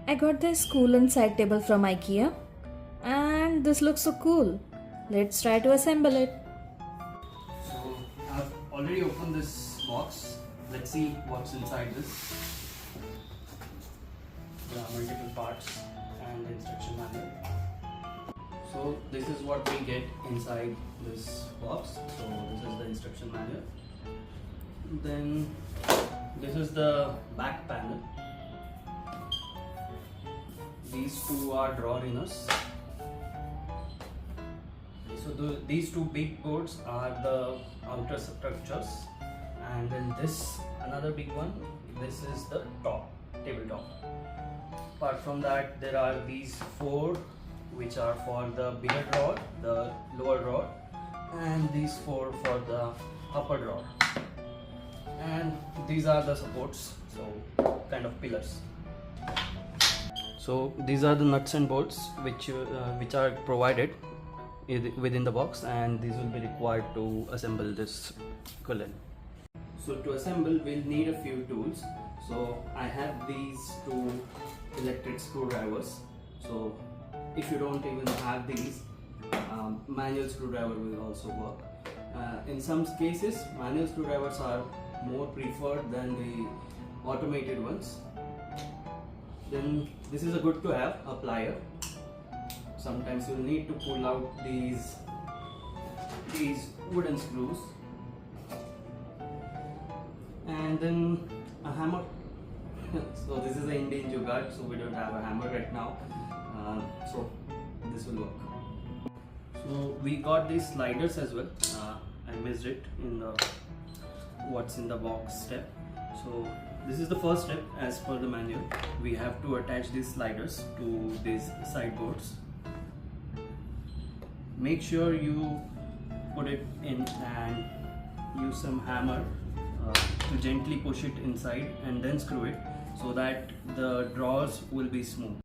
I got this Kullen side table from Ikea and this looks so cool. Let's try to assemble it. So I've already opened this box. Let's see what's inside this. There are multiple parts and the instruction manual. So this is what we get inside this box. So this is the instruction manual. Then this is the back panel. These two are drawer inners. So these two big boards are the outer structures, and then this another big one. This is the top, tabletop. Apart from that, there are these four, which are for the bigger drawer, the lower drawer, and these four for the upper drawer. And these are the supports, so kind of pillars. So these are the nuts and bolts which are provided within the box, and these will be required to assemble this Kullen. So to assemble, we'll need a few tools. So I have these two electric screwdrivers. So if you don't even have these, manual screwdriver will also work. In some cases, manual screwdrivers are more preferred than the automated ones. Then this is a good to have a plier. Sometimes you'll need to pull out these wooden screws, and then a hammer. So this is an Indian jugaad, so we don't have a hammer right now. So this will work. So we got these sliders as well. I missed it in the what's in the box step. So this is the first step as per the manual. We have to attach these sliders to these sideboards. Make sure you put it in and use some hammer to gently push it inside and then screw it so that the drawers will be smooth.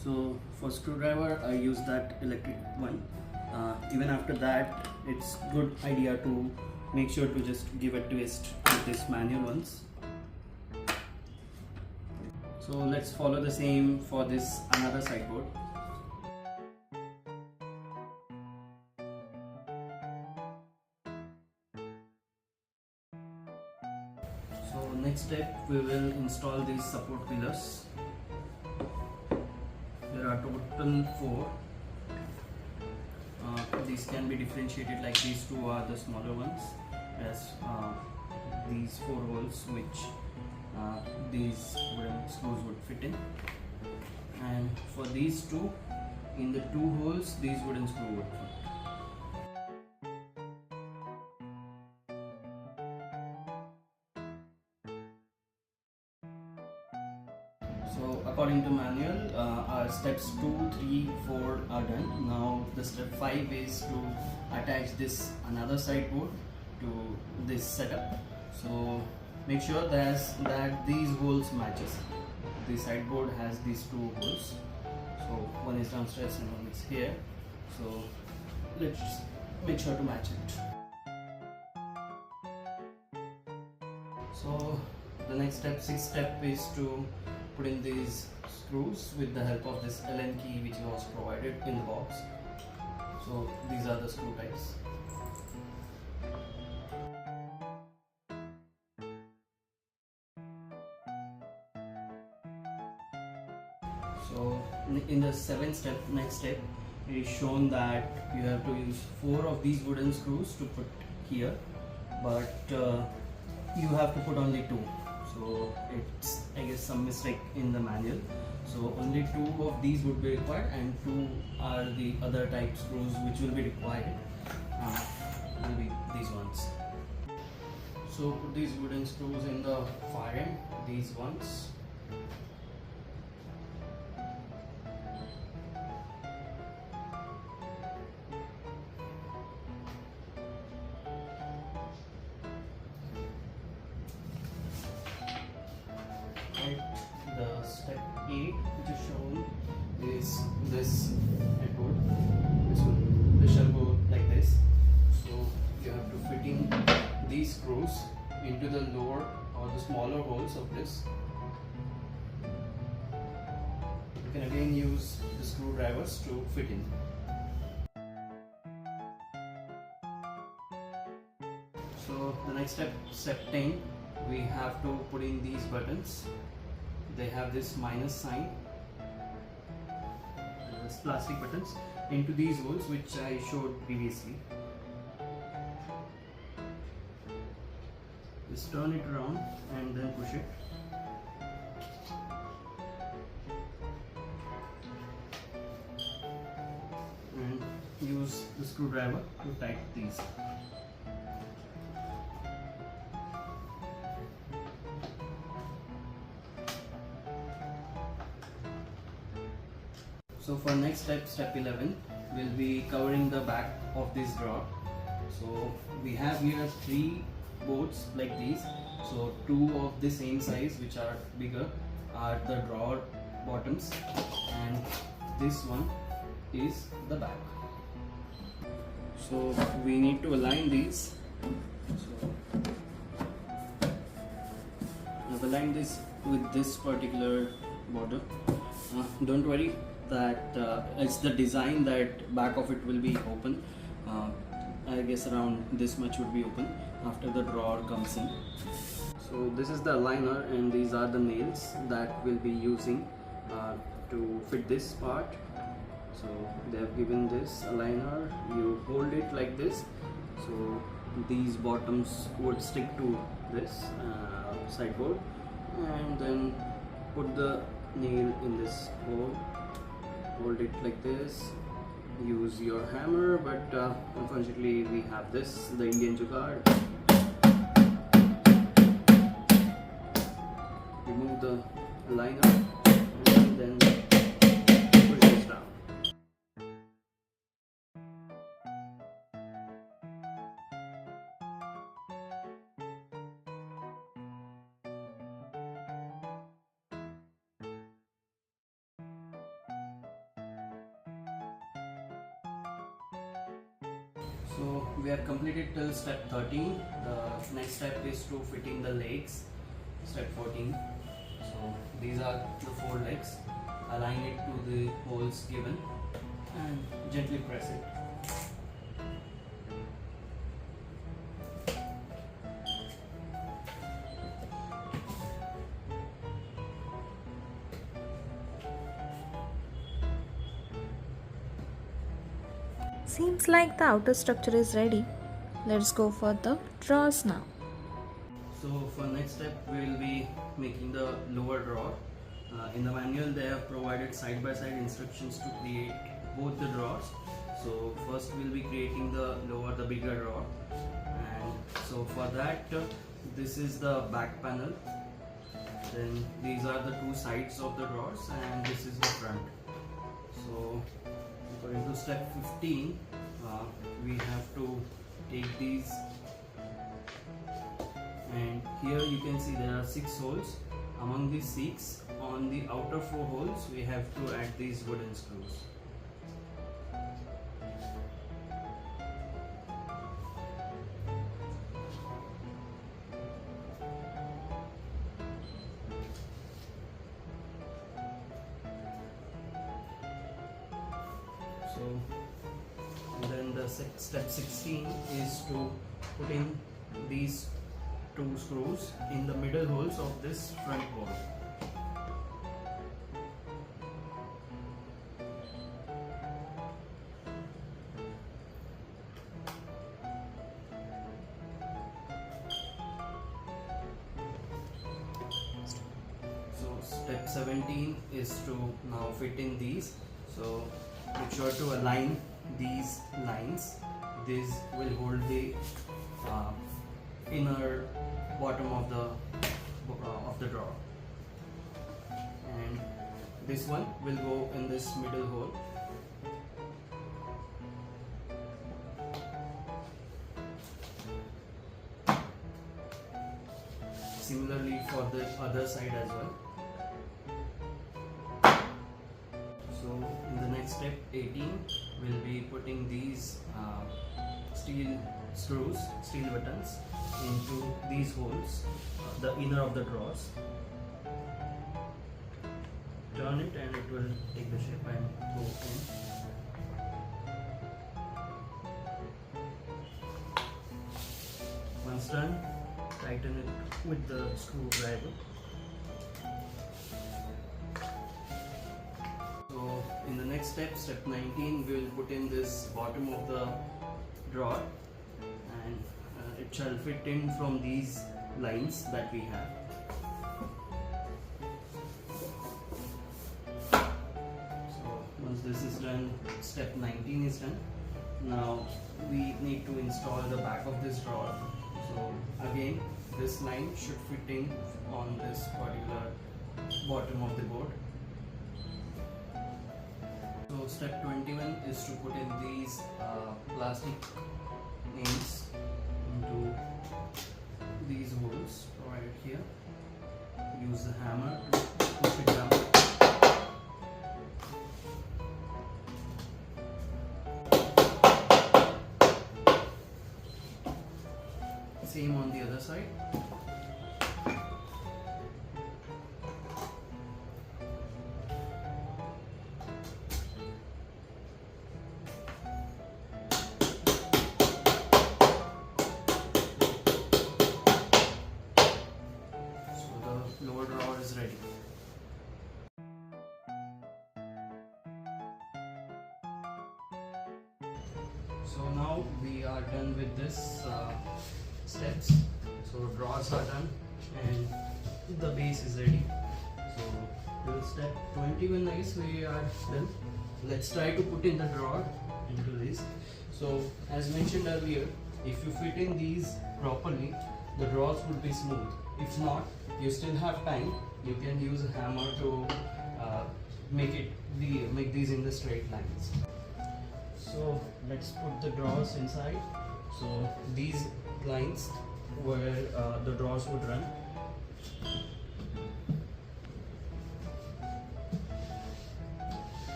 So for screwdriver, I use that electric one. Even after that, it's good idea to make sure to just give a twist with this manual ones. So let's follow the same for this another sideboard. So next step, we will install these support pillars. There are total 4. These can be differentiated, like these two are the smaller ones, as these 4 holes which these wooden screws would fit in, and for these two, in the 2 holes these wooden screw would fit. So according to manual, our steps 2, 3, 4 are done. Now the step 5 is to attach this another sideboard to this setup. So make sure that these holes matches. The sideboard has these 2 holes. So one is downstairs and one is here. So let's make sure to match it. So the next step, 6th step, is to put in these screws with the help of this Allen key which was provided in the box. So these are the screw types. So in the 7th step, next step, it is shown that you have to use 4 of these wooden screws to put here, but you have to put only 2. So it's, I guess, some mistake in the manual. So only 2 of these would be required, and 2 are the other type screws which will be required. Will be these ones. So put these wooden screws in the far end, these ones. The step 8 which is shown is this headboard. This shall go like this. screws into the lower or the smaller holes of this. You can again use the screwdrivers to fit in. So the next step 10, we have to put in these buttons. They have this minus sign, this plastic buttons, into these holes which I showed previously. Just turn it around and then push it. And use the screwdriver to tighten these. So for next step 11, we'll be covering the back of this drawer. So we have here 3 boards like these. So 2 of the same size, which are bigger, are the drawer bottoms, and this one is the back. So we need to align these. So I've aligned this with this particular border. Don't worry that it's the design that back of it will be open. I guess around this much would be open after the drawer comes in. So this is the aligner, and these are the nails that we'll be using to fit this part. So they have given this aligner, you hold it like this, so these bottoms would stick to this sideboard, and then put the nail in this hole, hold it like this, use your hammer, but unfortunately we have this, the Indian jugaad. Remove the aligner and then push this down. So we have completed till step 13. The next step is to fit in the legs, step 14. So these are the 4 legs. Align it to the holes given and gently press it. Seems like the outer structure is ready. Let's go for the drawers now. So for next step we will be making the lower drawer. In the manual they have provided side by side instructions to create both the drawers. So first we will be creating the lower, the bigger drawer, and so for that this is the back panel, then these are the 2 sides of the drawers, and this is the front. So according to step 15, we have to take these, and here you can see there are 6 holes. Among these 6, on the outer 4 holes we have to add these wooden screws. So and then the step 16 is to put in these 2 screws in the middle holes of this front wall. So step 17 is to now fit in these. So make sure to align these lines. This will hold the inner bottom of the drawer, and this one will go in this middle hole. Similarly for the other side as well. So in the next step 18, we'll be putting these steel screws, steel buttons into these holes, the inner of the drawers. Turn it and it will take the shape and go in. Once done, tighten it with the screwdriver. So in the next step, step 19, we will put in this bottom of the drawer, and it shall fit in from these lines that we have. So once this is done, step 19 is done. Now we need to install the back of this drawer. So again, this line should fit in on this particular bottom of the board. So step 21 is to put in these plastic nails into these holes provided here. Use the hammer to push it down. Same on the other side. Lower drawer is ready. So now we are done with this steps. So drawers are done and the base is ready. So till step 21 I guess we are done. Let's try to put in the drawer into this. So as mentioned earlier, if you fit in these properly, the drawers will be smooth. If not, you still have time. You can use a hammer to make these in the straight lines. So let's put the drawers inside. So these lines where the drawers would run.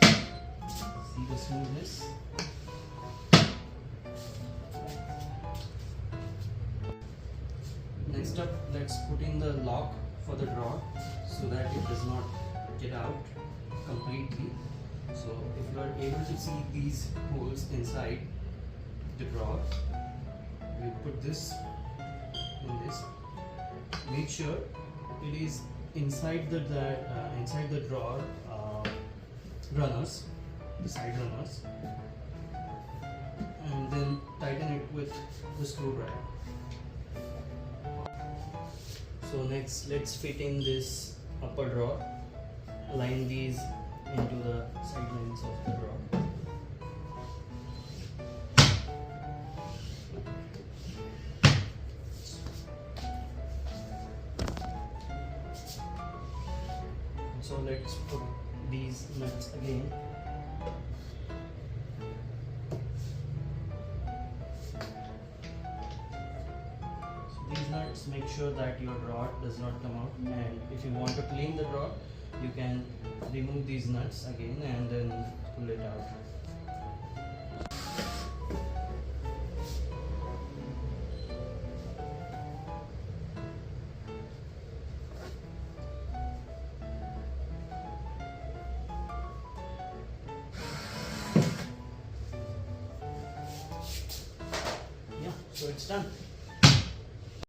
See the smoothness. Next up, let's put in the lock for the drawer so that it does not get out completely. So if you are able to see these holes inside the drawer, you put this in this. Make sure it is inside the drawer runners, the side runners, and then tighten it with the screwdriver. So next, let's fit in this upper drawer. Line these into the side lines of the drawer. So let's put these nuts again. These nuts, make sure that your drawer does not come out, and if you want to clean the drawer, you can remove these nuts again and then pull it out. Yeah, so it's done.